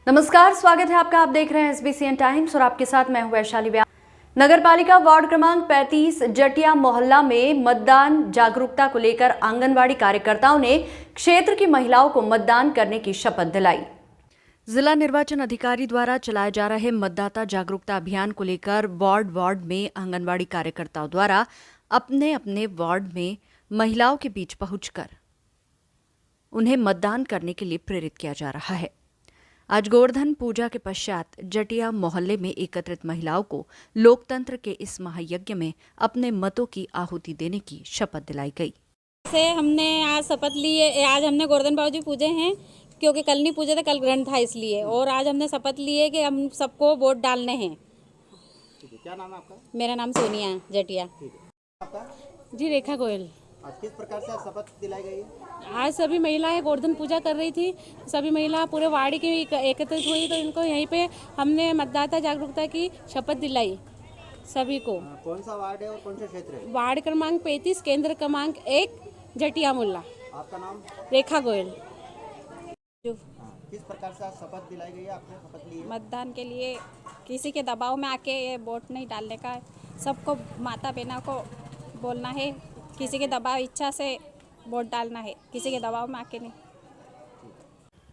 नमस्कार, स्वागत है आपका। आप देख रहे हैं SBCN टाइम्स और आपके साथ मैं हूं वैशाली व्यास। नगर पालिका वार्ड क्रमांक 35 जटिया मोहल्ला में मतदान जागरूकता को लेकर आंगनवाड़ी कार्यकर्ताओं ने क्षेत्र की महिलाओं को मतदान करने की शपथ दिलाई। जिला निर्वाचन अधिकारी द्वारा चलाए जा रहे मतदाता जागरूकता अभियान को लेकर वार्ड में आंगनवाड़ी कार्यकर्ताओं द्वारा अपने अपने वार्ड में महिलाओं के बीच पहुंचकर उन्हें मतदान करने के लिए प्रेरित किया जा रहा है। आज गोवर्धन पूजा के पश्चात जटिया मोहल्ले में एकत्रित महिलाओं को लोकतंत्र के इस महायज्ञ में अपने मतों की आहुति देने की शपथ दिलाई गई। से हमने आज शपथ ली है। आज हमने गोवर्धन बाबू जी पूजे हैं, क्योंकि कल नहीं पूजे थे, कल ग्रहण था इसलिए। और आज हमने शपथ ली है कि हम सबको वोट डालने हैं। क्या नाम है आपका? मेरा नाम सोनिया जटिया। आपका? जी रेखा गोयल। आज किस प्रकार से शपथ दिलाई गई है? आज सभी महिलाएं गोवर्धन पूजा कर रही थी, सभी महिला पूरे वार्ड की एकत्रित हुई, तो इनको यहीं पे हमने मतदाता जागरूकता की शपथ दिलाई सभी को। कौन सा वार्ड है और कौन सा क्षेत्र है? वार्ड क्रमांक 35 केंद्र क्रमांक 1 जटिया मोहल्ला। आपका नाम? रेखा गोयल। किस प्रकार से आज शपथ दिलाई गई है? आपने शपथ ली है? मतदान के लिए किसी के दबाव में आके ये वोट नहीं डालने का है। सबको माता बहना को बोलना है, किसी के दबाव इच्छा से वोट डालना है, किसी के दबाव में आके नहीं।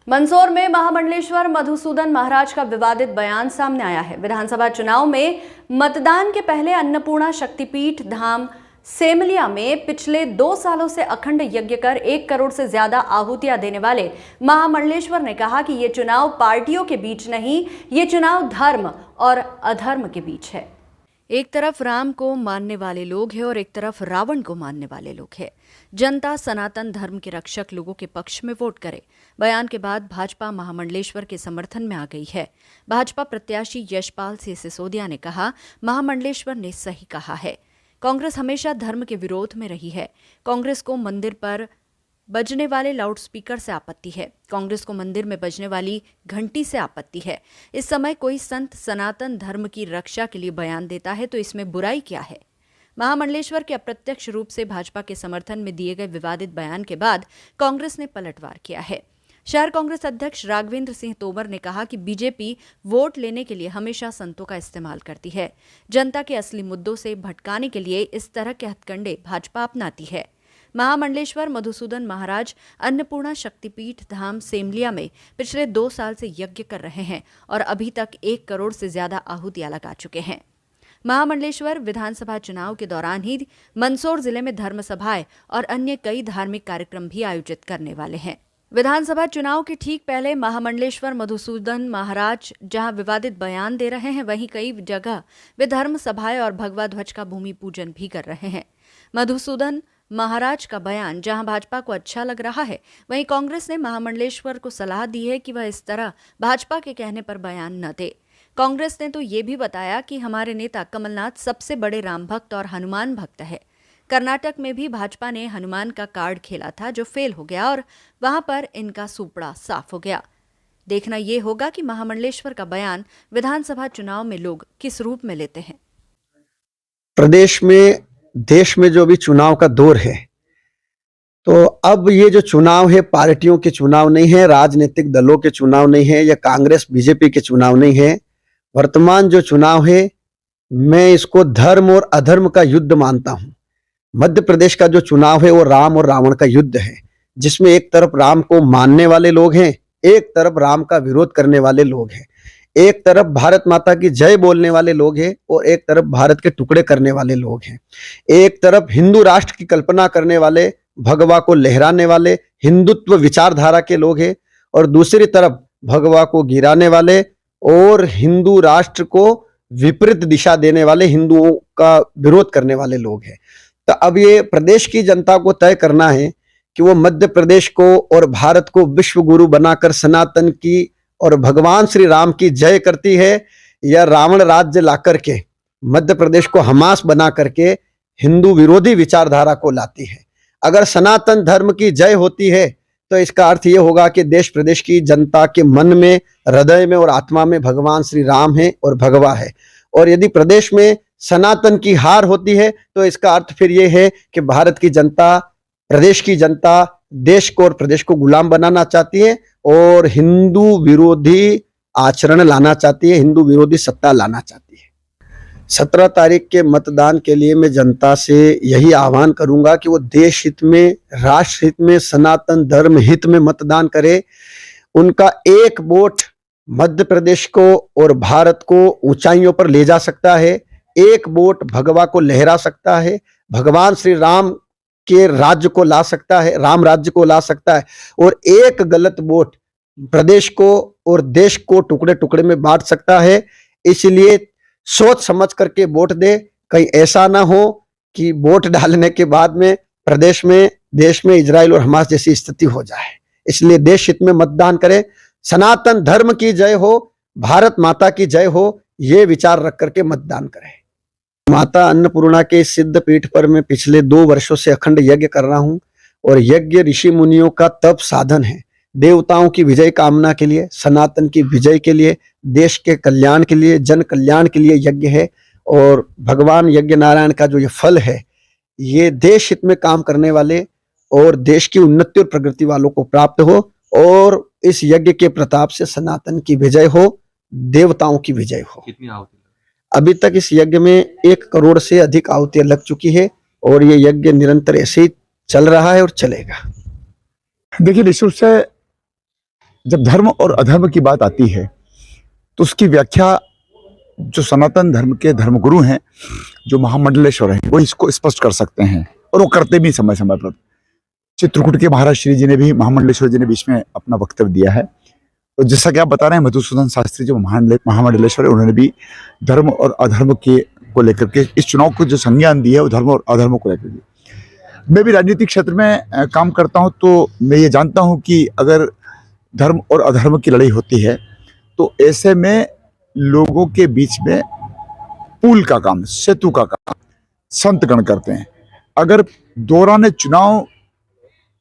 मंदसौर में महामंडलेश्वर मधुसूदन महाराज का विवादित बयान सामने आया है। विधानसभा चुनाव में मतदान के पहले अन्नपूर्णा शक्तिपीठ धाम सेमलिया में पिछले 2 सालों से अखंड यज्ञ कर 1 करोड़ से ज्यादा आहुतियां देने वाले महामंडलेश्वर ने कहा कि ये चुनाव पार्टियों के बीच नहीं, ये चुनाव धर्म और अधर्म के बीच है। एक तरफ राम को मानने वाले लोग हैं और एक तरफ रावण को मानने वाले लोग हैं। जनता सनातन धर्म के रक्षक लोगों के पक्ष में वोट करे। बयान के बाद भाजपा महामंडलेश्वर के समर्थन में आ गई है। भाजपा प्रत्याशी यशपाल सिंह सिसोदिया ने कहा, महामंडलेश्वर ने सही कहा है। कांग्रेस हमेशा धर्म के विरोध में रही है। कांग्रेस को मंदिर पर बजने वाले लाउडस्पीकर से आपत्ति है। कांग्रेस को मंदिर में बजने वाली घंटी से आपत्ति है। इस समय कोई संत सनातन धर्म की रक्षा के लिए बयान देता है तो इसमें बुराई क्या है? महामंडलेश्वर के अप्रत्यक्ष रूप से भाजपा के समर्थन में दिए गए विवादित बयान के बाद कांग्रेस ने पलटवार किया है। शहर कांग्रेस अध्यक्ष राघवेंद्र सिंह तोमर ने कहा कि बीजेपी वोट लेने के लिए हमेशा संतों का इस्तेमाल करती है। जनता के असली मुद्दों से भटकाने के लिए इस तरह के हथकंडे भाजपा अपनाती है। महामंडलेश्वर मधुसूदन महाराज अन्नपूर्णा शक्तिपीठ धाम सेमलिया में पिछले 2 साल से यज्ञ कर रहे हैं और अभी तक 1 करोड़ से ज्यादा आहुतियां लगा चुके हैं। महामंडलेश्वर विधानसभा चुनाव के दौरान ही मंदसौर जिले में धर्म सभाएं और अन्य कई धार्मिक कार्यक्रम भी आयोजित करने वाले हैं। विधानसभा चुनाव के ठीक पहले महामंडलेश्वर मधुसूदन महाराज जहां विवादित बयान दे रहे हैं, वहीं कई जगह वे धर्म सभाएं और भगवा ध्वज का भूमि पूजन भी कर रहे हैं। मधुसूदन महाराज का बयान जहां भाजपा को अच्छा लग रहा है, वहीं कांग्रेस ने महामंडलेश्वर को सलाह दी है कि वह इस तरह भाजपा के कहने पर बयान न दे। कांग्रेस ने तो ये भी बताया कि हमारे नेता कमलनाथ सबसे बड़े राम भक्त और हनुमान भक्त है। कर्नाटक में भी भाजपा ने हनुमान का कार्ड खेला था जो फेल हो गया और वहां पर इनका सुपड़ा साफ हो गया। देखना ये होगा कि महामंडलेश्वर का बयान विधानसभा चुनाव में लोग किस रूप में लेते हैं। प्रदेश में देश में जो भी चुनाव का दौर है, तो अब ये जो चुनाव है पार्टियों के चुनाव नहीं है, राजनीतिक दलों के चुनाव नहीं है, या कांग्रेस बीजेपी के चुनाव नहीं है। वर्तमान जो चुनाव है, मैं इसको धर्म और अधर्म का युद्ध मानता हूं। मध्य प्रदेश का जो चुनाव है वो राम और रावण का युद्ध है, जिसमें एक तरफ राम को मानने वाले लोग हैं, एक तरफ राम का विरोध करने वाले लोग हैं। एक तरफ भारत माता की जय बोलने वाले लोग हैं और एक तरफ भारत के टुकड़े करने वाले लोग हैं। एक तरफ हिंदू राष्ट्र की कल्पना करने वाले, भगवा को लहराने वाले हिंदुत्व विचारधारा के लोग हैं और दूसरी तरफ भगवा को गिराने वाले और हिंदू राष्ट्र को विपरीत दिशा देने वाले, हिंदुओं का विरोध करने वाले लोग हैं। तो अब ये प्रदेश की जनता को तय करना है कि वो मध्य प्रदेश को और भारत को विश्व गुरु बनाकर सनातन की और भगवान श्री राम की जय करती है, या रावण राज्य लाकर के मध्य प्रदेश को हमास बना करके हिंदू विरोधी विचारधारा को लाती है। अगर सनातन धर्म की जय होती है तो इसका अर्थ ये होगा कि देश प्रदेश की जनता के मन में, हृदय में और आत्मा में भगवान श्री राम है और भगवा है। और यदि प्रदेश में सनातन की हार होती है तो इसका अर्थ फिर ये है कि भारत की जनता, प्रदेश की जनता देश को और प्रदेश को गुलाम बनाना चाहती है और हिंदू विरोधी आचरण लाना चाहती है, हिंदू विरोधी सत्ता लाना चाहती है। 17 तारीख के मतदान के लिए मैं जनता से यही आह्वान करूंगा कि वो देश हित में, राष्ट्र हित में, सनातन धर्म हित में मतदान करे। उनका एक वोट मध्य प्रदेश को और भारत को ऊंचाइयों पर ले जा सकता है। एक वोट भगवा को लहरा सकता है, भगवान श्री राम के राज्य को ला सकता है, राम राज्य को ला सकता है। और एक गलत वोट प्रदेश को और देश को टुकड़े टुकड़े में बांट सकता है। इसलिए सोच समझ करके वोट दे। कहीं ऐसा ना हो कि वोट डालने के बाद में प्रदेश में, देश में इजराइल और हमास जैसी स्थिति हो जाए। इसलिए देश हित में मतदान करें। सनातन धर्म की जय हो, भारत माता की जय हो, ये विचार रख करके मतदान करें। माता अन्नपूर्णा के सिद्ध पीठ पर मैं पिछले 2 वर्षों से अखंड यज्ञ कर रहा हूं और यज्ञ ऋषि मुनियों का तप साधन है। देवताओं की विजय कामना के लिए, सनातन की विजय के लिए, देश के कल्याण के लिए, जन कल्याण के लिए यज्ञ है। और भगवान यज्ञ नारायण का जो ये फल है, ये देश हित में काम करने वाले और देश की उन्नति और प्रगति वालों को प्राप्त हो और इस यज्ञ के प्रताप से सनातन की विजय हो, देवताओं की विजय हो। कितनी आहुति? अभी तक इस यज्ञ में 1 करोड़ से अधिक आहुतियां लग चुकी है और ये यज्ञ निरंतर ऐसे ही चल रहा है और चलेगा। देखिए, निश्चित रूप से जब धर्म और अधर्म की बात आती है तो उसकी व्याख्या जो सनातन धर्म के धर्मगुरु हैं, जो महामंडलेश्वर हैं, वो इसको स्पष्ट कर सकते हैं और वो करते भी समय समय पर। चित्रकूट के महाराज श्री जी ने भी, महामंडलेश्वर जी ने बीच में अपना वक्तव्य दिया है। तो जैसा कि आप बता रहे हैं, मधुसूदन शास्त्री जो महामंडलेश्वर है, उन्होंने भी धर्म और अधर्म के को लेकर के इस चुनाव को जो संज्ञान दी है वो धर्म और अधर्म को लेकर के। मैं भी राजनीतिक क्षेत्र में काम करता हूं तो मैं ये जानता हूं कि अगर धर्म और अधर्म की लड़ाई होती है तो ऐसे में लोगों के बीच में पुल का काम, सेतु का काम संतगण करते हैं। अगर दौरान चुनाव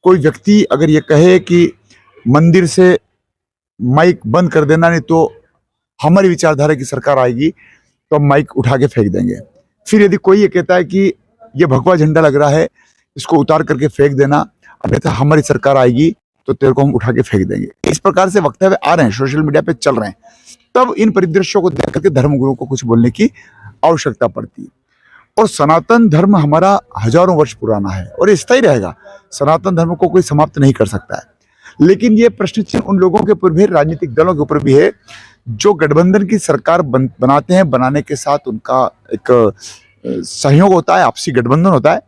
कोई व्यक्ति अगर ये कहे कि मंदिर से माइक बंद कर देना, नहीं तो हमारी विचारधारा की सरकार आएगी तो हम माइक उठा के फेंक देंगे। फिर यदि कोई ये कहता है कि ये भगवा झंडा लग रहा है, इसको उतार करके फेंक देना, अब तो हमारी सरकार आएगी तो तेरे को हम उठा के फेंक देंगे। इस प्रकार से वक्तव्य आ रहे हैं, सोशल मीडिया पे चल रहे हैं। तब इन परिदृश्यों को देख करके धर्मगुरुओं को कुछ बोलने की आवश्यकता पड़ती है। और सनातन धर्म हमारा हजारों वर्ष पुराना है और ये स्थायी रहेगा। सनातन धर्म को कोई समाप्त नहीं कर सकता है। लेकिन ये प्रश्न चिन्ह उन लोगों के ऊपर भी, राजनीतिक दलों के ऊपर भी है जो गठबंधन की सरकार बनाते हैं। बनाने के साथ उनका एक सहयोग होता है, आपसी गठबंधन होता है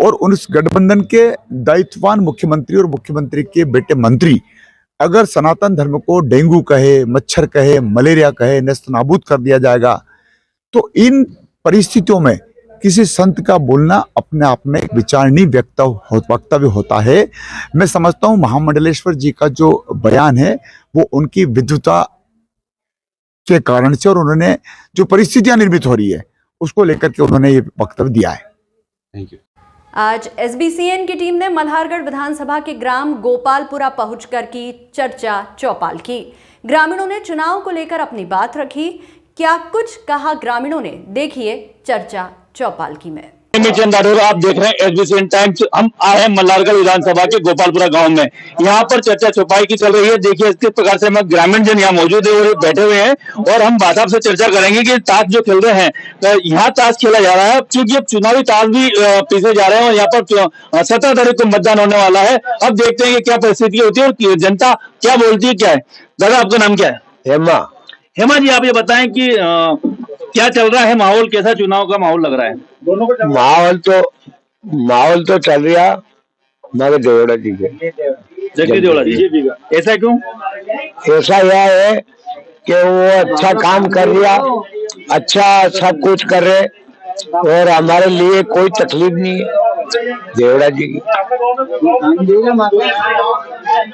और उस गठबंधन के दायित्ववान मुख्यमंत्री और मुख्यमंत्री के बेटे मंत्री अगर सनातन धर्म को डेंगू कहे, मच्छर कहे, मलेरिया कहे, नेस्त नाबूद कर दिया जाएगा, तो इन परिस्थितियों में किसी संत का बोलना अपने आप में एक विचारणीय वक्तव्य होता है। मैं समझता हूं महामंडलेश्वर जी का जो बयान है वो उनकी विद्वता के कारण से और उन्होंने जो परिस्थितियां निर्मित हो रही है उसको लेकर के उन्होंने ये वक्तव्य दिया है। Thank you. आज एसबीसीएन की टीम ने मल्हारगढ़ विधानसभा के ग्राम गोपालपुरा पहुंचकर की चर्चा चौपाल की। ग्रामीणों ने चुनाव को लेकर अपनी बात रखी। क्या कुछ कहा ग्रामीणों ने, देखिए चर्चा चौपाल की में। चंद राठौर, आप देख रहे हैं एसबीसीएन टाइम्स। हम आए हैं मल्हारगढ़ विधानसभा के गोपालपुरा गांव में। यहाँ पर चर्चा चौपाई की चल रही है। देखिए इस प्रकार से हम ग्रामीण जन यहाँ मौजूद है और बैठे हुए हैं और हम बात आपसे चर्चा करेंगे कि ताश जो खेल रहे हैं, यहाँ ताश खेला जा रहा है क्योंकि अब चुनावी ताश भी पीछे जा रहे हैं और यहाँ पर 17 तारीख को मतदान होने वाला है। अब देखते हैं कि क्या परिस्थिति होती है और जनता क्या बोलती है। क्या है दादा, आपका नाम क्या है? हेमा जी, आप ये बताएं कि क्या चल रहा है, माहौल कैसा, चुनाव का माहौल लग रहा है? माहौल तो चल रहा हमारे देवड़ा जी के, जगदीश देवड़ा जी। ऐसा क्यों? ऐसा यह है कि वो अच्छा काम कर रहा, अच्छा सब कुछ कर रहे और हमारे लिए कोई तकलीफ नहीं है देवड़ा जी की।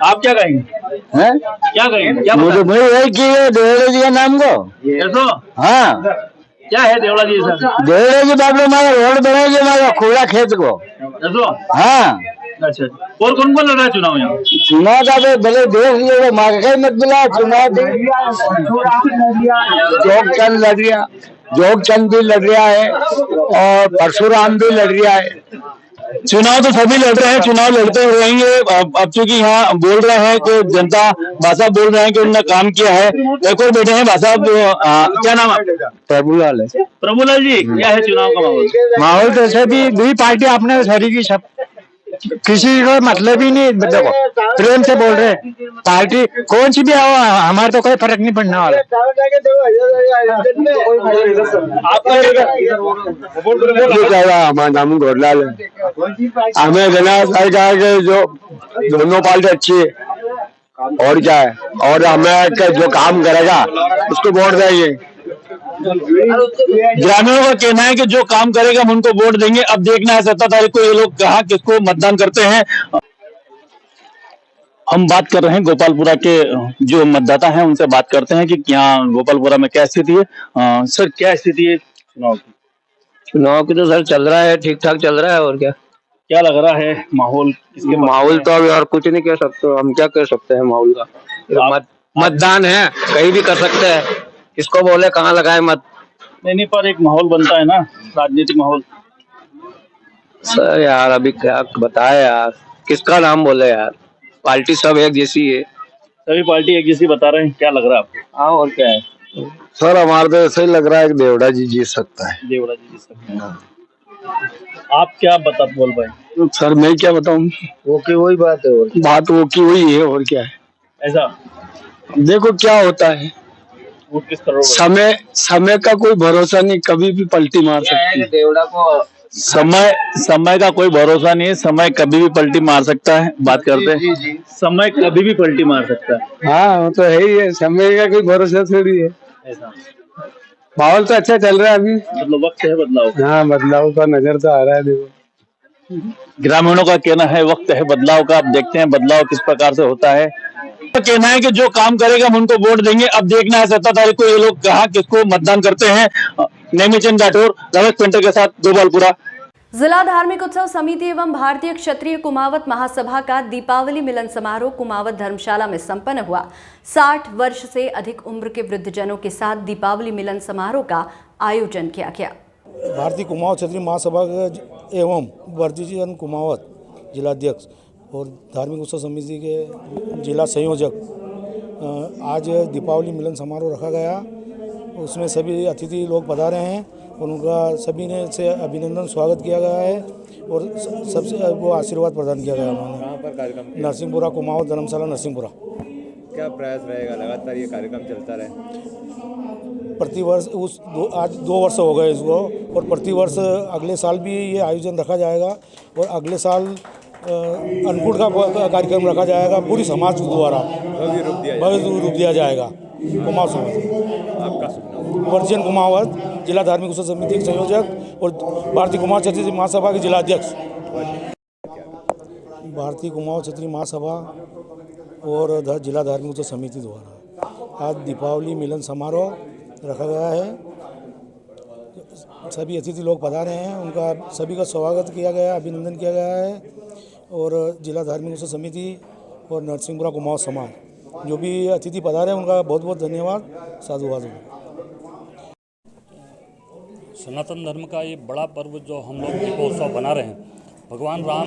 आप क्या कहेंगे? हैं? क्या कहेंगे? क्या मुझे भाई है कि देवड़ा जी का नाम को ऐसा? हाँ, क्या है देवड़ा जी? देवड़ा जी बाप रे हमारा रोड बनाएंगे, हमारा खुला खेत को। ऐसा? हाँ। अच्छा, और कौन कौन लड़ रहा है चुनाव यहाँ? चुनाव का तो भले देख लियो, मार्केट मत मिला चुनाव। जोगचंद भी लड़ रहा है और परशुराम भी लड़ रहा है। चुनाव तो सभी लड़ रहे हैं, चुनाव लड़ते हुए रहेंगे। अब चूंकि यहाँ बोल रहे हैं कि जनता भाई साहब बोल रहे हैं कि उन्होंने काम किया है। एक और बैठे हैं भाई साहब, क्या नाम है? प्रभुलाल है। प्रभुलाल जी, क्या है चुनाव का माहौल? माहौल तो ऐसे भी दुई पार्टी अपने सारी की सब, किसी को मतलब ही नहीं। देखो प्रेम से बोल रहे हैं, पार्टी कौन सी भी आओ, हमारे तो कोई फर्क नहीं पड़ने वाला। हमारा नाम गोरलाल है। हमें जना सरकार के जो दोनों पार्टी अच्छी है, और क्या है, और हमें जो काम करेगा उसको वोट देंगे। ग्रामीणों का कहना है कि जो काम करेगा हम उनको वोट देंगे। अब देखना है 17 तारीख को ये लोग कहाँ किसको मतदान करते हैं। हम बात कर रहे हैं गोपालपुरा के जो मतदाता हैं, उनसे बात करते हैं कि यहाँ गोपालपुरा में क्या स्थिति है। सर, क्या स्थिति है चुनाव की? चुनाव की तो सर चल रहा है, ठीक ठाक चल रहा है। और क्या लग रहा है माहौल? माहौल तो अभी और कुछ नहीं कह सकते, हम क्या कह सकते हैं माहौल का। मतदान है, कहीं भी कर सकते हैं, किसको बोले कहाँ लगाए मत। नहीं, पर एक माहौल बनता है ना, राजनीतिक माहौल। सर यार अभी क्या बताए यार, किसका नाम बोले यार, पार्टी सब एक जैसी है। सभी पार्टी एक जैसी बता रहे हैं, क्या लग रहा है आपको? हाँ, और क्या है सर, हमारे तो ऐसा ही लग रहा है कि देवड़ा जी जीत सकता है। देवड़ा जी जीत सकते हैं। आप क्या बोल पाए? सर मैं क्या बताऊं, वो की वही बात है, और बात वो की वही है, और क्या है। ऐसा देखो क्या होता है, समय का कोई भरोसा नहीं, कभी भी पलटी मार सकती है। देवड़ा को समय का कोई भरोसा नहीं है, समय कभी भी पलटी मार सकता है। बात करते हैं, समय कभी भी पलटी मार सकता है। हाँ वो तो है ही है, समय का कोई भरोसा थोड़ी है। ऐसा माहौल तो अच्छा चल रहा है अभी, मतलब वक्त है बदलाव। हाँ बदलाव का नजर तो आ रहा है। देखो ग्रामीणों का कहना है वक्त है बदलाव का। अब देखते हैं बदलाव किस प्रकार से होता है। कहना है कि जो काम करेगा हम उनको वोट देंगे। अब देखना है 17 तारीख को ये लोग कहाँ किसको मतदान करते हैं। नेमीचंद राठौर, रमेश पेंटर के साथ, गोपालपुरा। जिला धार्मिक उत्सव समिति एवं भारतीय क्षत्रिय कुमावत महासभा का दीपावली मिलन समारोह कुमावत धर्मशाला में संपन्न हुआ। 60 वर्ष से अधिक उम्र के वृद्धजनों के साथ दीपावली मिलन समारोह का आयोजन किया गया। भारतीय कुमावत क्षत्रिय महासभा एवं वर्धजन कुमावत जिलाध्यक्ष और धार्मिक उत्सव समिति के जिला संयोजक आज दीपावली मिलन समारोह रखा गया। उसमें सभी अतिथि लोग पधारे हैं और उनका सभी ने से अभिनंदन स्वागत किया गया है और सबसे वो आशीर्वाद प्रदान किया गया उन्होंने। कहाँ पर कार्यक्रम? नरसिंहपुरा, कुमावत धर्मशाला नरसिंहपुरा। क्या प्रयास रहेगा, लगातार ये कार्यक्रम चलता रहे? प्रतिवर्ष आज 2 वर्ष हो गए इसको, और प्रतिवर्ष अगले साल भी ये आयोजन रखा जाएगा और अगले साल अन्नकूट का कार्यक्रम रखा जाएगा पूरी समाज द्वारा, भव्य रूप दिया जाएगा। कुमावत समाज, आपका वर्धजन कुमावत जिला धार्मिक उत्सव समिति के संयोजक और भारतीय कुमावत क्षत्रिय महासभा के जिला अध्यक्ष। भारतीय कुमावत क्षत्रिय महासभा और जिला धार्मिक उत्सव समिति द्वारा आज दीपावली मिलन समारोह रखा गया है। सभी अतिथि लोग पधारे हैं, उनका सभी का स्वागत किया गया, अभिनंदन किया गया है और जिला धार्मिक उत्सव समिति और नरसिंहपुरा कुमावत समाज जो भी अतिथि पधारे हैं उनका बहुत बहुत धन्यवाद, साधुवाद। सनातन धर्म का ये बड़ा पर्व जो हम लोग दीपोत्सव बना रहे हैं, भगवान राम,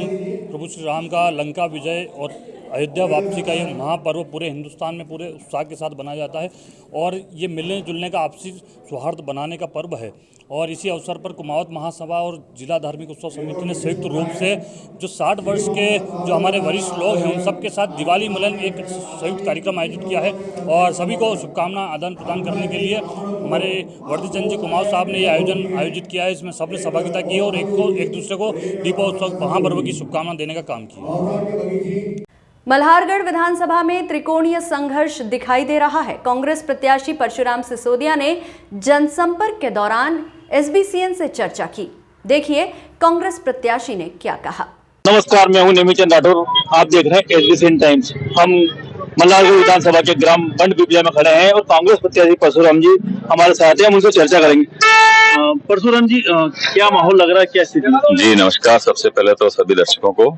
प्रभु श्री राम का लंका विजय और अयोध्या वापसी का ये महापर्व पूरे हिंदुस्तान में पूरे उत्साह के साथ बनाया जाता है और ये मिलने जुलने का आपसी सौहार्द बनाने का पर्व है। और इसी अवसर पर कुमावत महासभा और जिला धार्मिक उत्सव समिति ने संयुक्त रूप से जो 60 वर्ष के जो हमारे वरिष्ठ लोग हैं उन सबके साथ दिवाली मिलन एक संयुक्त कार्यक्रम आयोजित किया है और सभी को शुभकामना आदान प्रदान करने के लिए हमारे वर्धचंद जी कुमावत साहब ने ये आयोजन आयोजित किया है। इसमें सबने सहभागिता की और एक दूसरे को दीपोत्सव महापर्व की शुभकामना देने का काम किया। मल्हारगढ़ विधानसभा में त्रिकोणीय संघर्ष दिखाई दे रहा है। कांग्रेस प्रत्याशी परशुराम सिसोदिया ने जनसंपर्क के दौरान एसबीसीएन से चर्चा की। देखिए कांग्रेस प्रत्याशी ने क्या कहा। नमस्कार, मैं हूं नेमीचंद राठौर, आप देख रहे हैं एसबीसीएन टाइम्स। हम मल्हारगढ़ विधानसभा के ग्राम बंड पिपलिया में खड़े हैं और कांग्रेस प्रत्याशी परशुराम जी हमारे साथ हैं, हम उनसे चर्चा करेंगे। परशुराम जी, क्या माहौल लग रहा है, क्या स्थिति? जी नमस्कार, सबसे पहले तो सभी दर्शकों को।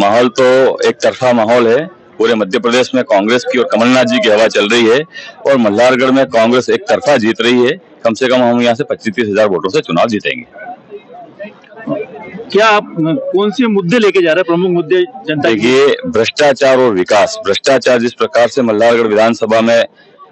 माहौल तो एक तरफा माहौल है। पूरे मध्य प्रदेश में कांग्रेस की और कमलनाथ जी की हवा चल रही है और मल्हारगढ़ में कांग्रेस एक तरफा जीत रही है। कम से कम हम यहाँ से 25-30 हजार वोटों से चुनाव जीतेंगे। क्या आप कौन से मुद्दे लेके जा रहे हैं, प्रमुख मुद्दे जनता? देखिए, भ्रष्टाचार और विकास। भ्रष्टाचार जिस प्रकार से मल्हारगढ़ विधानसभा में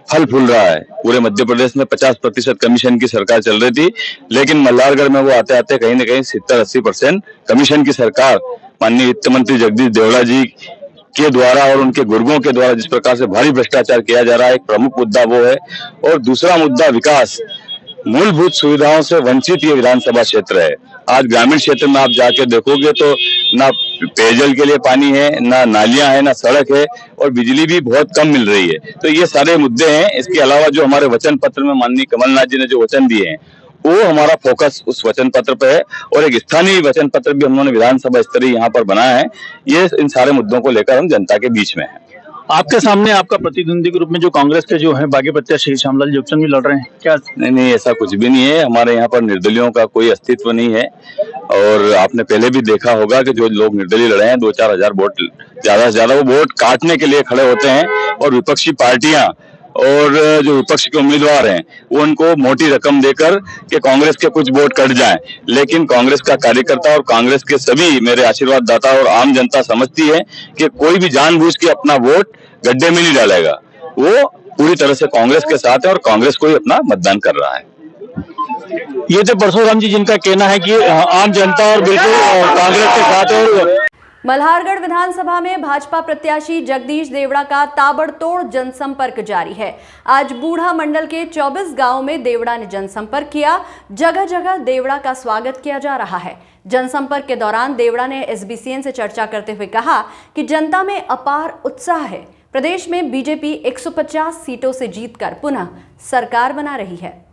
फल फूल रहा है, पूरे मध्य प्रदेश में 50% कमीशन की सरकार चल रही थी, लेकिन मल्हारगढ़ में वो आते आते कहीं न कहीं 70-80% कमीशन की सरकार माननीय वित्त मंत्री जगदीश देवड़ा जी के द्वारा और उनके गुर्गों के द्वारा जिस प्रकार से भारी भ्रष्टाचार किया जा रहा है, एक प्रमुख मुद्दा वो है। और दूसरा मुद्दा विकास। मूलभूत सुविधाओं से वंचित ये विधानसभा क्षेत्र है। आज ग्रामीण क्षेत्र में आप जाके देखोगे तो ना पेयजल के लिए पानी है, ना नालियां है, ना सड़क है, और बिजली भी बहुत कम मिल रही है। तो ये सारे मुद्दे हैं। इसके अलावा जो हमारे वचन पत्र में माननीय कमलनाथ जी ने जो वचन दिए हैं, वो हमारा फोकस उस वचन पत्र पे है, और एक स्थानीय वचन पत्र भी हमने विधानसभा स्तरीय यहाँ पर बनाया है। ये इन सारे मुद्दों को लेकर हम जनता के बीच में है। आपके सामने आपका प्रतिद्वंदी के रूप में जो कांग्रेस के जो है बागी प्रत्याशी श्यामलाल जोगचंद भी लड़ रहे हैं, क्या? नहीं, ऐसा कुछ भी नहीं है। हमारे यहाँ पर निर्दलियों का कोई अस्तित्व नहीं है, और आपने पहले भी देखा होगा कि जो लोग निर्दलीय लड़े हैं 2-4 हजार वोट ज्यादा से ज्यादा वो वोट काटने के लिए खड़े होते हैं, और विपक्षी पार्टियां और जो विपक्ष के उम्मीदवार हैं वो उनको मोटी रकम देकर कि कांग्रेस के कुछ वोट कट जाएं। लेकिन कांग्रेस का कार्यकर्ता और कांग्रेस के सभी मेरे आशीर्वाद दाता और आम जनता समझती है कि कोई भी जानबूझ के अपना वोट गड्ढे में नहीं डालेगा। वो पूरी तरह से कांग्रेस के साथ है और कांग्रेस को ही अपना मतदान कर रहा है। ये तो परशुराम जी जिनका कहना है कि आम जनता और बिल्कुल कांग्रेस के साथ है। और मल्हारगढ़ विधानसभा में भाजपा प्रत्याशी जगदीश देवड़ा का ताबड़तोड़ जनसंपर्क जारी है। आज बूढ़ा मंडल के 24 गांवों में देवड़ा ने जनसंपर्क किया। जगह जगह देवड़ा का स्वागत किया जा रहा है। जनसंपर्क के दौरान देवड़ा ने एसबीसीएन से चर्चा करते हुए कहा कि जनता में अपार उत्साह है। प्रदेश में बीजेपी 150 सीटों से जीतकर पुनः सरकार बना रही है।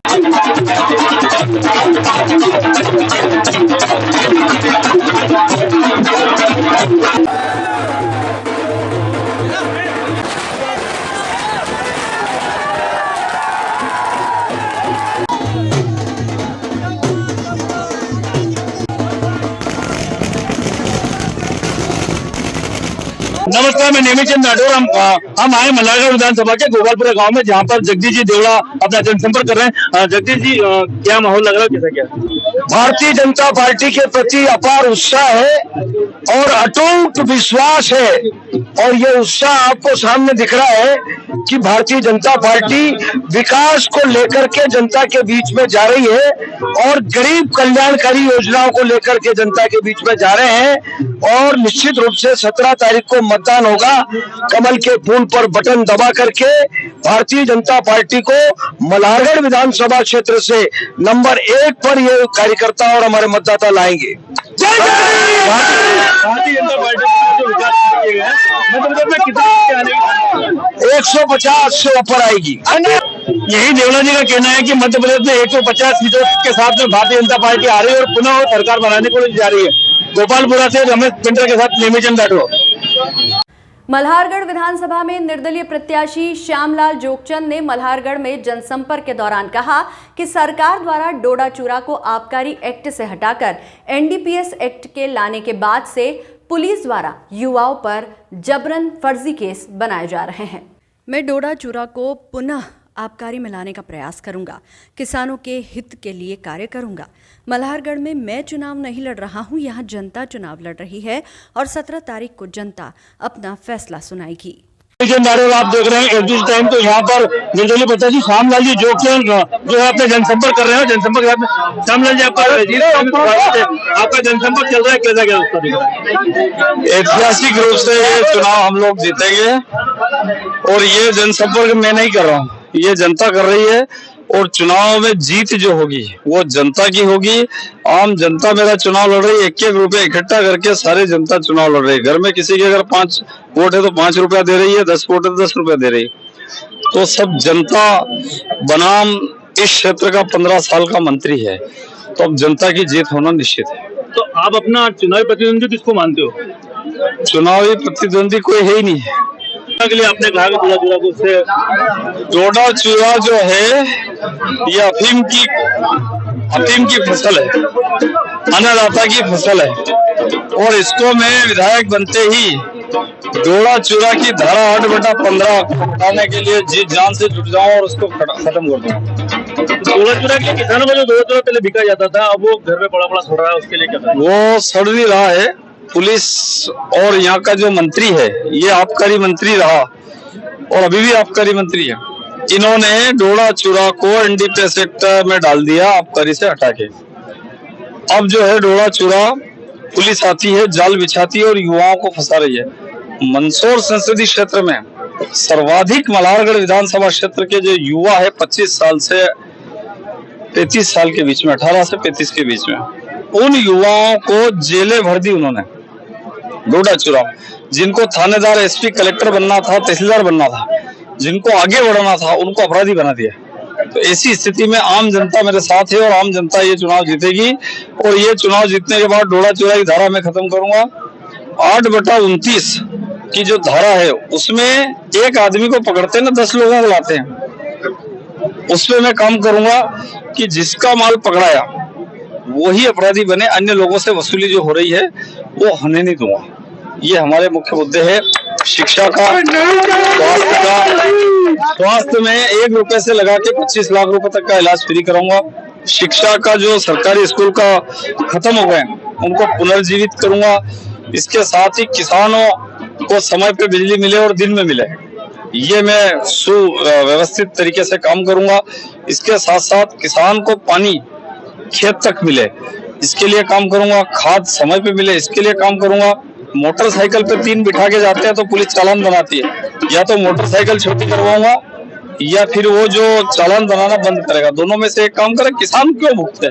नमस्कार, मैं नेमीचंद राठौर। हम आए मल्हारगढ़ विधानसभा के गोपालपुरा गांव में, जहां पर जगदीश जी देवड़ा अपना जनसंपर्क कर रहे हैं। जगदीश जी, क्या माहौल लग रहा है, कैसा क्या? भारतीय जनता पार्टी के प्रति अपार उत्साह है और अटूट विश्वास है, और ये उत्साह आपको सामने दिख रहा है कि भारतीय जनता पार्टी विकास को लेकर के जनता के बीच में जा रही है, और गरीब कल्याणकारी योजनाओं को लेकर के जनता के बीच में जा रहे हैं। और निश्चित रूप से 17 तारीख को मतदान होगा। कमल के फूल पर बटन दबा करके भारतीय जनता पार्टी को मल्हारगढ़ विधानसभा क्षेत्र से नंबर 1 पर ये कार्यकर्ता और हमारे मतदाता लाएंगे। भारतीय जनता पार्टी जो विकास किए गए मतलब कितने 150 से ऊपर आएगी। यही देवड़ा जी का कहना है कि मध्य प्रदेश में 150 सीटों के साथ में भारतीय जनता पार्टी आ रही है और पुनः सरकार बनाने को जा रही है। गोपालपुरा से रमेश पिंटर के साथ नेमीचंद राठौर। मल्हारगढ़ विधानसभा में निर्दलीय प्रत्याशी श्यामलाल जोगचंद ने मल्हारगढ़ में जनसंपर्क के दौरान कहा कि सरकार द्वारा डोडा चूरा को आबकारी एक्ट से हटाकर एनडीपीएस एक्ट के लाने के बाद से पुलिस द्वारा युवाओं पर जबरन फर्जी केस बनाए जा रहे हैं। मैं डोडा चूरा को पुनः आबकारी में लाने का प्रयास करूंगा, किसानों के हित के लिए कार्य करूंगा। मल्हारगढ़ में मैं चुनाव नहीं लड़ रहा हूं, यहां जनता चुनाव लड़ रही है और 17 तारीख को जनता अपना फैसला सुनाएगी। आप देख रहे हैं एसबीसी टाइम। तो यहाँ पर निर्दलीय प्रत्याशी श्यामलाल जी जोगचंद जो है अपने जनसंपर्क कर रहे हैं। जनसंपर्क श्यामलाल जी, आपका जनसंपर्क चल रहा है, कैसा क्या? ऐतिहासिक रूप से ये चुनाव हम लोग जीतेंगे, और ये जनसंपर्क मैं नहीं कर रहा हूँ, ये जनता कर रही है। और चुनाव में जीत जो होगी वो जनता की होगी। आम जनता मेरा चुनाव लड़ रही है, 1-1 रुपए इकट्ठा करके सारी जनता चुनाव लड़ रही है। घर में किसी के अगर 5 वोट है तो 5 रुपया दे रही है, 10 वोट है तो 10 रुपया दे रही है। तो सब जनता बनाम इस क्षेत्र का 15 साल का मंत्री है, तो अब जनता की जीत होना निश्चित है। तो आप अपना चुनावी प्रतिद्वंदी किसको मानते हो? चुनावी प्रतिद्वंदी कोई है ही नहीं है। के लिए आपने कहा कि डोडा चूरा जो है ये अफीम की फसल है, अन्नदाता की फसल है, और इसको मैं विधायक बनते ही डोडा चूरा की धारा 8/15 हटाने के लिए जी जान से जुट जाऊं और उसको खत्म कर दूं। डोला चूरा के किसानों का जो डोला चूरा पहले बिका जाता था, अब वो घर में बड़ा बड़ा सड़ रहा है, उसके लिए क्या करें? वो सड़ नहीं रहा है। पुलिस और यहाँ का जो मंत्री है, ये आबकारी मंत्री रहा और अभी भी आबकारी मंत्री है। इन्होंने डोला चूरा को एनडीपीएस एक्ट में डाल दिया, आबकारी से हटा के। अब जो है डोला चूरा पुलिस आती है, जाल बिछाती है और युवाओं को फंसा रही है। मंदसौर संसदीय क्षेत्र में सर्वाधिक मल्हारगढ़ विधानसभा क्षेत्र के जो युवा है 25 साल से 35 साल के बीच में, 18 से 35 के बीच में, उन युवाओं को जेलें भर दी उन्होंने डोला चूरा। जिनको थानेदार, एसपी, कलेक्टर बनना था, तहसीलदार बनना था, जिनको आगे बढ़ना था, उनको अपराधी बना दिया। तो ऐसी स्थिति में आम जनता मेरे साथ है और आम जनता ये चुनाव जीतेगी। और ये चुनाव जीतने के बाद डोला चूरा की धारा मैं खत्म करूंगा। 8/29 की जो धारा है उसमें एक आदमी को पकड़ते हैं ना, 10 लोगों को लाते हैं। उस पर मैं काम करूंगा कि जिसका माल पकड़ाया वही अपराधी बने, अन्य लोगों से वसूली जो हो रही है वो होने नहीं दूंगा। ये हमारे मुख्य मुद्दे हैं। शिक्षा का, स्वास्थ्य का, स्वास्थ्य में 1 रुपए से लगा के 25 लाख रुपए तक का इलाज फ्री कराऊंगा। शिक्षा का जो सरकारी स्कूल का खत्म हो गए उनको पुनर्जीवित करूंगा। इसके साथ ही किसानों को समय पे बिजली मिले और दिन में मिले, ये मैं सुव्यवस्थित तरीके से काम करूंगा। इसके साथ साथ किसान को पानी खेत तक मिले, इसके लिए काम करूंगा। खाद समय पे मिले, इसके लिए काम करूंगा। मोटरसाइकिल पे 3 बिठा के जाते हैं तो पुलिस चालान बनाती है, या तो मोटरसाइकिल छोटी करवाऊंगा या फिर वो जो चालान बनाना बंद करेगा। दोनों में से एक काम करे। किसान क्यों भुगते?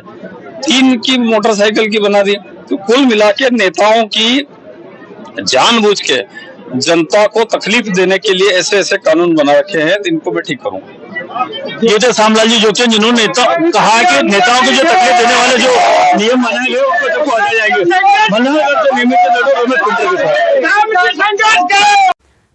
3 की मोटरसाइकिल की बना दी। तो कुल मिला के नेताओं की जानबूझ के जनता को तकलीफ देने के लिए ऐसे ऐसे कानून बना रखे हैं, इनको मैं ठीक करूंगा। ये तो श्यामलाल जी जोकिया जिन्होंने कहा कि नेताओं को जो तकलीफ देने वाले जो नियम बनाए गए उनको सबको हटाए जाएंगे।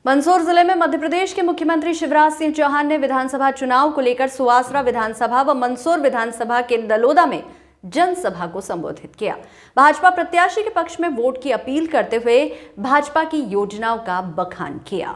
मंदसौर जिले में मध्य प्रदेश के मुख्यमंत्री शिवराज सिंह चौहान ने विधानसभा चुनाव को लेकर सुवासरा विधानसभा व मंदसौर विधानसभा के दलोदा में जनसभा को संबोधित किया। भाजपा प्रत्याशी के पक्ष में वोट की अपील करते हुए भाजपा की योजनाओं का बखान किया।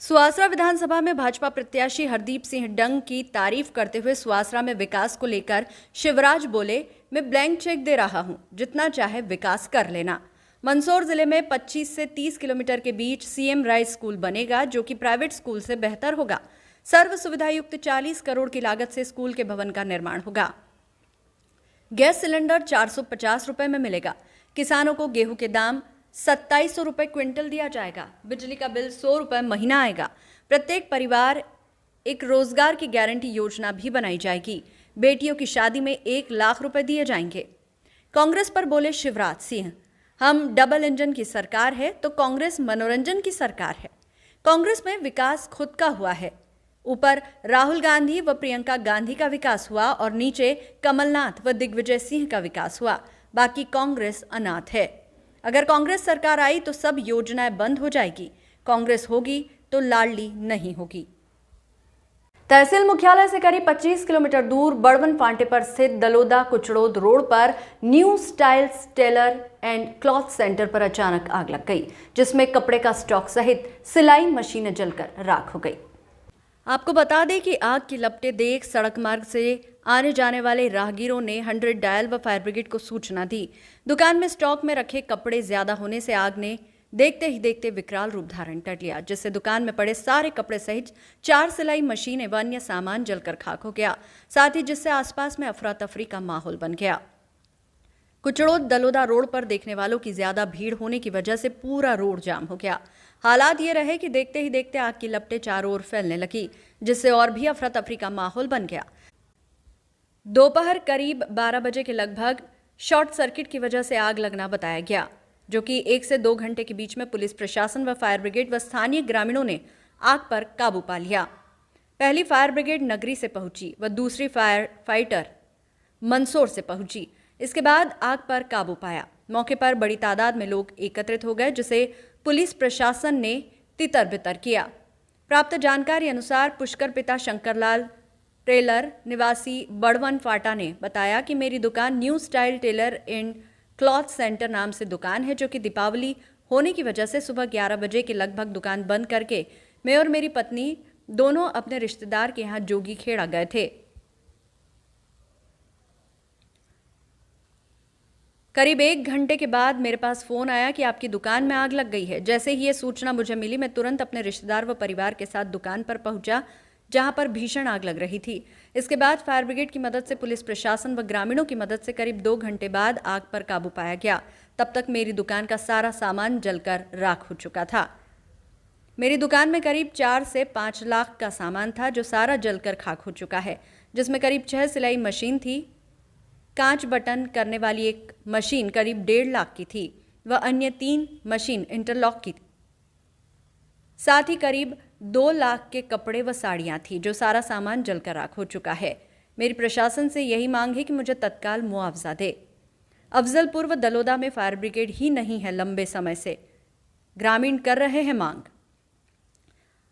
सुवासरा विधानसभा में भाजपा प्रत्याशी हरदीप सिंह डंग की तारीफ करते हुए सुवासरा में विकास को लेकर शिवराज बोले, मैं ब्लैंक चेक दे रहा हूं, जितना चाहे विकास कर लेना। मंदसौर जिले में 25 से 30 किलोमीटर के बीच सीएम राइस स्कूल बनेगा, जो कि प्राइवेट स्कूल से बेहतर होगा। सर्व सुविधा युक्त 40 करोड़ की लागत से स्कूल के भवन का निर्माण होगा। गैस सिलेंडर 450 रुपए में मिलेगा। किसानों को गेहूं के दाम 2700 रुपए क्विंटल दिया जाएगा। बिजली का बिल 100 रुपए महीना आएगा। प्रत्येक परिवार एक रोजगार की गारंटी योजना भी बनाई जाएगी। बेटियों की शादी में 1 लाख रुपए दिए जाएंगे। कांग्रेस पर बोले शिवराज सिंह, हम डबल इंजन की सरकार है तो कांग्रेस मनोरंजन की सरकार है। कांग्रेस में विकास खुद का हुआ है। ऊपर राहुल गांधी व प्रियंका गांधी का विकास हुआ और नीचे कमलनाथ व दिग्विजय सिंह का विकास हुआ। बाकी कांग्रेस अनाथ है। अगर कांग्रेस सरकार आई तो सब योजनाएं बंद हो जाएगी। कांग्रेस होगी तो लाडली नहीं होगी। तहसील मुख्यालय से करीब 25 किलोमीटर दूर बड़वन फांटे पर स्थित दलोदा कुचड़ोद रोड पर New Styles Tailor and Cloth Centre पर अचानक आग लग गई, जिसमें कपड़े का स्टॉक सहित सिलाई मशीनें जलकर राख हो गई। आपको बता दें कि आग की लपटें देख सड़क मार्ग से आने जाने वाले राहगीरों ने 100 डायल व फायर ब्रिगेड को सूचना दी। दुकान में स्टॉक में रखे कपड़े ज्यादा होने से आग ने देखते ही देखते विकराल रूप धारण कर लिया, जिससे दुकान में पड़े सारे कपड़े सहित 4 सिलाई मशीनें व अन्य सामान जलकर खाक हो गया। साथ ही जिससे आसपास में अफरा तफरी का माहौल बन गया। कुचड़ोद दलोदा रोड पर देखने वालों की ज्यादा भीड़ होने की वजह से पूरा रोड जाम हो गया। हालात ये रहे कि देखते ही देखते आग की लपटें चारों ओर फैलने लगी, जिससे और भी अफरा तफरी का माहौल बन गया। दोपहर करीब 12 बजे के लगभग शॉर्ट सर्किट की वजह से आग लगना बताया गया, जो कि 1 से 2 घंटे के बीच में पुलिस प्रशासन व फायर ब्रिगेड व स्थानीय ग्रामीणों ने आग पर काबू पा लिया। पहली फायर ब्रिगेड नगरी से पहुंची व दूसरी फायर फाइटर मंदसौर से पहुंची। इसके बाद आग पर काबू पाया। मौके पर बड़ी तादाद में लोग एकत्रित हो गए, जिसे पुलिस प्रशासन ने तितर बितर किया। प्राप्त जानकारी अनुसार पुष्कर पिता शंकरलाल टेलर निवासी बड़वन फाटा ने बताया कि मेरी दुकान New Style Tailor and Cloth Centre नाम से दुकान है, जो कि दीपावली होने की वजह से सुबह 11 बजे के लगभग दुकान बंद करके मैं और मेरी पत्नी दोनों अपने रिश्तेदार के यहाँ जोगी खेड़ा गए थे। करीब 1 घंटे के बाद मेरे पास फ़ोन आया कि आपकी दुकान में आग लग गई है। जैसे ही ये सूचना मुझे मिली, मैं तुरंत अपने रिश्तेदार व परिवार के साथ दुकान पर पहुंचा, जहां पर भीषण आग लग रही थी। इसके बाद फायर ब्रिगेड की मदद से, पुलिस प्रशासन व ग्रामीणों की मदद से करीब 2 घंटे बाद आग पर काबू पाया गया। तब तक मेरी दुकान का सारा सामान जलकर राख हो चुका था। मेरी दुकान में करीब 4 से 5 लाख का सामान था, जो सारा जलकर खाक हो चुका है, जिसमें करीब 6 सिलाई मशीन थी, कांच बटन करने वाली एक मशीन करीब 1.5 लाख की थी व अन्य 3 मशीन इंटरलॉक की थी। साथ ही करीब 2 लाख के कपड़े व साड़ियां थी, जो सारा सामान जलकर राख हो चुका है। मेरी प्रशासन से यही मांग है कि मुझे तत्काल मुआवजा दे। अफजलपुर व दलोदा में फायर ब्रिगेड ही नहीं है, लंबे समय से ग्रामीण कर रहे हैं मांग।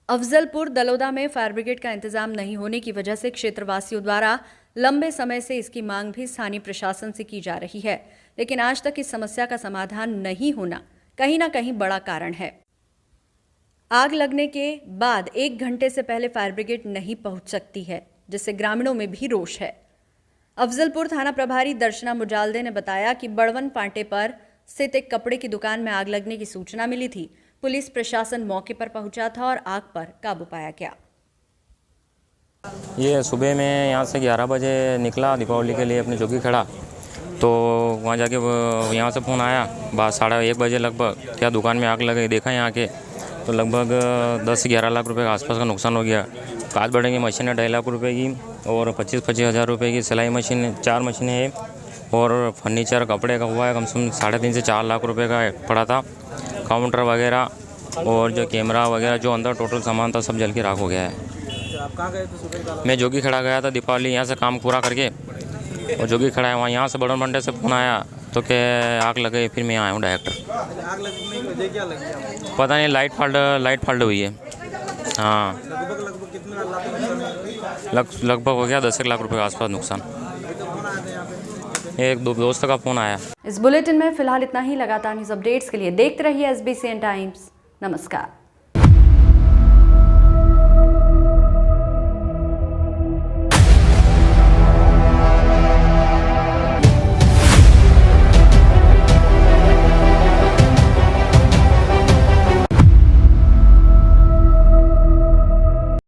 अफजलपुर दलोदा में फायर ब्रिगेड का इंतजाम नहीं होने की वजह से क्षेत्रवासियों द्वारा लंबे समय से इसकी मांग भी स्थानीय प्रशासन से की जा रही है, लेकिन आज तक इस समस्या का समाधान नहीं होना कहीं ना कहीं बड़ा कारण है। आग लगने के बाद 1 घंटे से पहले फायर ब्रिगेड नहीं पहुंच सकती है, जिससे ग्रामीणों में भी रोष है। अफजलपुर थाना प्रभारी दर्शना मुजालदे ने बताया कि बड़वन पांटे पर स्थित एक कपड़े की दुकान में आग लगने की सूचना मिली थी। पुलिस प्रशासन मौके पर पहुंचा था और आग पर काबू पाया गया। ये सुबह में यहाँ से 11 बजे निकला दीपावली के लिए अपने जोगी खड़ा, तो वहाँ जाके यहाँ से फ़ोन आया 12:30 बजे लगभग, क्या दुकान में आग लगी। देखा यहाँ के तो लगभग 10 से 11 लाख रुपए का आसपास का नुकसान हो गया। कांच बटन की मशीन है 2.5 लाख रुपए की और 25-25 हज़ार रुपये की सिलाई मशीन 4 मशीनें हैं और फर्नीचर कपड़े का हुआ है कम से कम 3.5 से 4 लाख रुपए का पड़ा था। काउंटर वगैरह और जो कैमरा वगैरह जो अंदर टोटल सामान था सब जल के राख हो गया है। आप कहाँ गए थे सुबह? मैं जोगी खड़ा गया था दीपावली यहाँ से काम पूरा करके, और जोगी खड़ा है वहाँ। यहाँ से बड़न मंडे से फ़ोन आया तो क्या आग लग गई, फिर मैं आया हूँ डायरेक्ट। आग लगने की वजह क्या लगी? पता नहीं, लाइट फॉल्ट हुई है। हाँ, लगभग कितना लाख? लगभग हो गया 10 लाख रुपए के आसपास नुकसान। एक दोस्त का फ़ोन आया। इस बुलेटिन में फिलहाल इतना ही। लगातार न्यूज़ अपडेट्स के लिए देखते रहिए SBCN टाइम्स। नमस्कार।